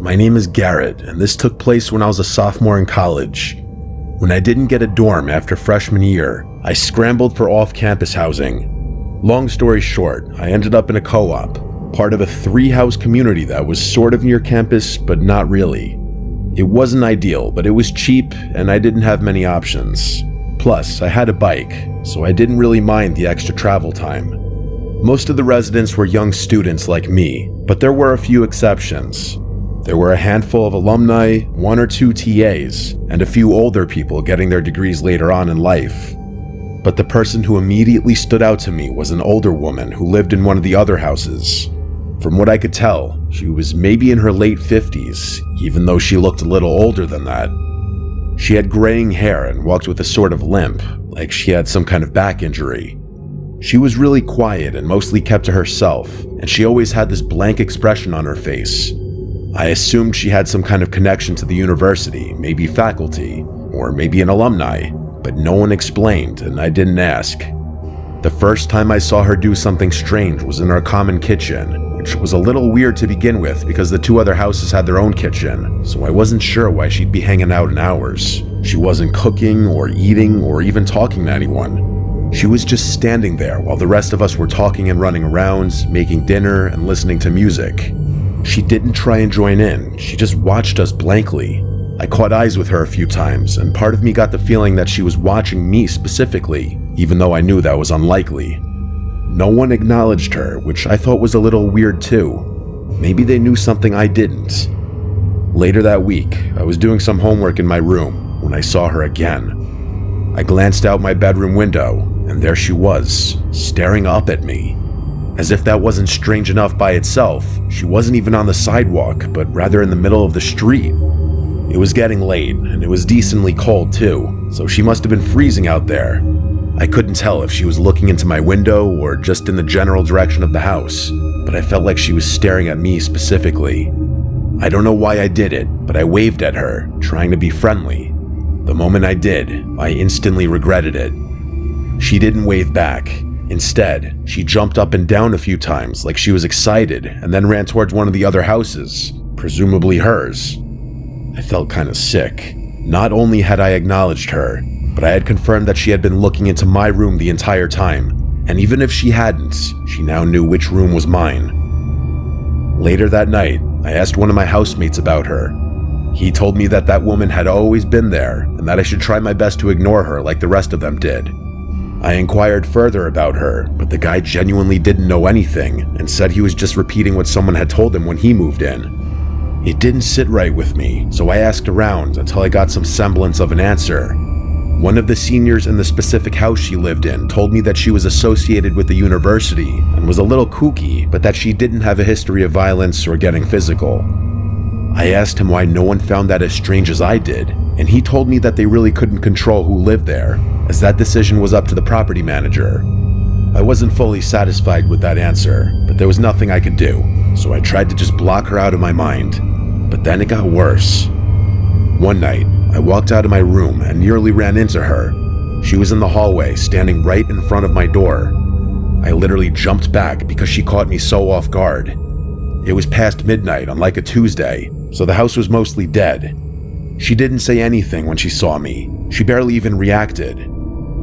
My name is Garrett, and this took place when I was a sophomore in college. When I didn't get a dorm after freshman year, I scrambled for off-campus housing. Long story short, I ended up in a co-op, part of a 3-house community that was sort of near campus, but not really. It wasn't ideal, but it was cheap, and I didn't have many options. Plus, I had a bike, so I didn't really mind the extra travel time. Most of the residents were young students like me, but there were a few exceptions. There were a handful of alumni, 1 or 2 TAs, and a few older people getting their degrees later on in life. But the person who immediately stood out to me was an older woman who lived in one of the other houses. From what I could tell, she was maybe in her late 50s, even though she looked a little older than that. She had graying hair and walked with a sort of limp, like she had some kind of back injury. She was really quiet and mostly kept to herself, and she always had this blank expression on her face. I assumed she had some kind of connection to the university, maybe faculty, or maybe an alumni, but no one explained, and I didn't ask. The first time I saw her do something strange was in our common kitchen, which was a little weird to begin with because the 2 other houses had their own kitchen, so I wasn't sure why she'd be hanging out in ours. She wasn't cooking or eating or even talking to anyone. She was just standing there while the rest of us were talking and running around, making dinner and listening to music. She didn't try and join in, she just watched us blankly. I caught eyes with her a few times, and part of me got the feeling that she was watching me specifically, even though I knew that was unlikely. No one acknowledged her, which I thought was a little weird too. Maybe they knew something I didn't. Later that week, I was doing some homework in my room when I saw her again. I glanced out my bedroom window, and there she was, staring up at me. As if that wasn't strange enough by itself, she wasn't even on the sidewalk, but rather in the middle of the street. It was getting late, and it was decently cold too, so she must have been freezing out there. I couldn't tell if she was looking into my window or just in the general direction of the house, but I felt like she was staring at me specifically. I don't know why I did it, but I waved at her, trying to be friendly. The moment I did, I instantly regretted it. She didn't wave back. Instead, she jumped up and down a few times like she was excited and then ran towards one of the other houses, presumably hers. I felt kind of sick. Not only had I acknowledged her, but I had confirmed that she had been looking into my room the entire time, and even if she hadn't, she now knew which room was mine. Later that night, I asked one of my housemates about her. He told me that that woman had always been there and that I should try my best to ignore her like the rest of them did. I inquired further about her, but the guy genuinely didn't know anything and said he was just repeating what someone had told him when he moved in. It didn't sit right with me, so I asked around until I got some semblance of an answer. One of the seniors in the specific house she lived in told me that she was associated with the university and was a little kooky, but that she didn't have a history of violence or getting physical. I asked him why no one found that as strange as I did, and he told me that they really couldn't control who lived there, as that decision was up to the property manager. I wasn't fully satisfied with that answer, but there was nothing I could do, so I tried to just block her out of my mind. But then it got worse. One night, I walked out of my room and nearly ran into her. She was in the hallway, standing right in front of my door. I literally jumped back because she caught me so off guard. It was past midnight on like a Tuesday, so the house was mostly dead. She didn't say anything when she saw me. She barely even reacted.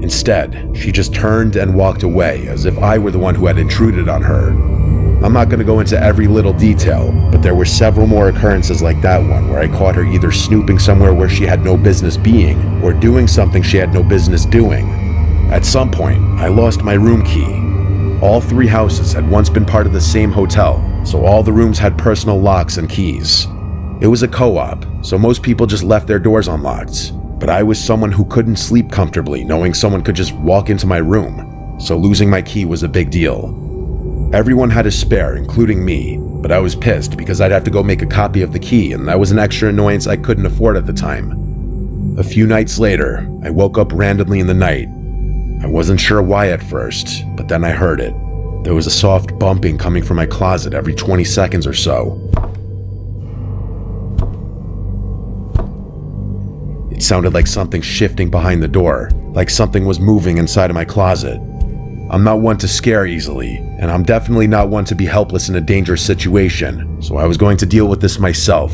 Instead, she just turned and walked away as if I were the one who had intruded on her. I'm not going to go into every little detail, but there were several more occurrences like that one where I caught her either snooping somewhere where she had no business being or doing something she had no business doing. At some point, I lost my room key. All 3 houses had once been part of the same hotel, so all the rooms had personal locks and keys. It was a co-op, so most people just left their doors unlocked, but I was someone who couldn't sleep comfortably knowing someone could just walk into my room, so losing my key was a big deal. Everyone had a spare, including me, but I was pissed because I'd have to go make a copy of the key, and that was an extra annoyance I couldn't afford at the time. A few nights later, I woke up randomly in the night. I wasn't sure why at first, but then I heard it. There was a soft bumping coming from my closet every 20 seconds or so. It sounded like something shifting behind the door, like something was moving inside of my closet. I'm not one to scare easily, and I'm definitely not one to be helpless in a dangerous situation, so I was going to deal with this myself.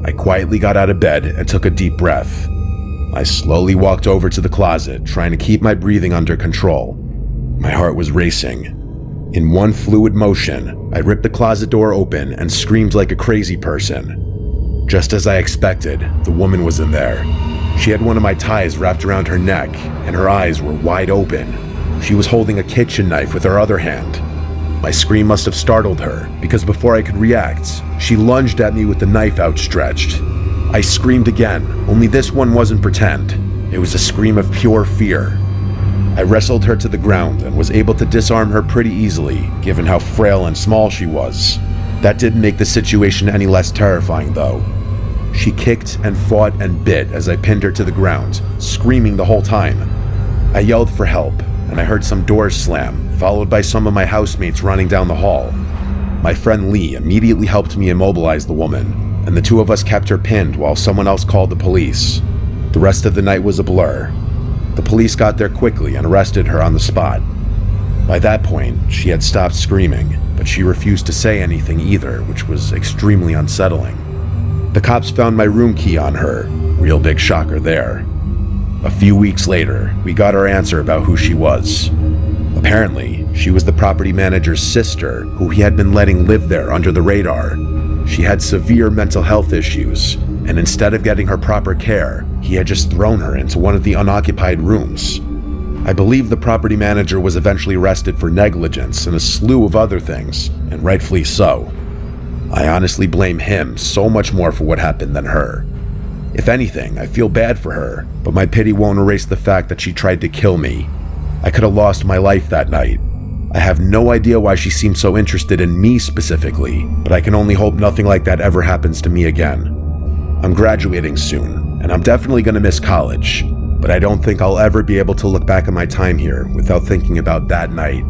I quietly got out of bed and took a deep breath. I slowly walked over to the closet, trying to keep my breathing under control. My heart was racing. In one fluid motion, I ripped the closet door open and screamed like a crazy person. Just as I expected, the woman was in there. She had one of my ties wrapped around her neck, and her eyes were wide open. She was holding a kitchen knife with her other hand. My scream must have startled her, because before I could react, she lunged at me with the knife outstretched. I screamed again, only this one wasn't pretend. It was a scream of pure fear. I wrestled her to the ground and was able to disarm her pretty easily, given how frail and small she was. That didn't make the situation any less terrifying, though. She kicked and fought and bit as I pinned her to the ground, screaming the whole time. I yelled for help, and I heard some doors slam, followed by some of my housemates running down the hall. My friend Lee immediately helped me immobilize the woman, and the two of us kept her pinned while someone else called the police. The rest of the night was a blur. The police got there quickly and arrested her on the spot. By that point, she had stopped screaming, but she refused to say anything either, which was extremely unsettling. The cops found my room key on her. Real big shocker there. A few weeks later, we got our answer about who she was. Apparently, she was the property manager's sister, who he had been letting live there under the radar. She had severe mental health issues, and instead of getting her proper care, he had just thrown her into one of the unoccupied rooms. I believe the property manager was eventually arrested for negligence and a slew of other things, and rightfully so. I honestly blame him so much more for what happened than her. If anything, I feel bad for her, but my pity won't erase the fact that she tried to kill me. I could have lost my life that night. I have no idea why she seemed so interested in me specifically, but I can only hope nothing like that ever happens to me again. I'm graduating soon, and I'm definitely going to miss college, but I don't think I'll ever be able to look back on my time here without thinking about that night.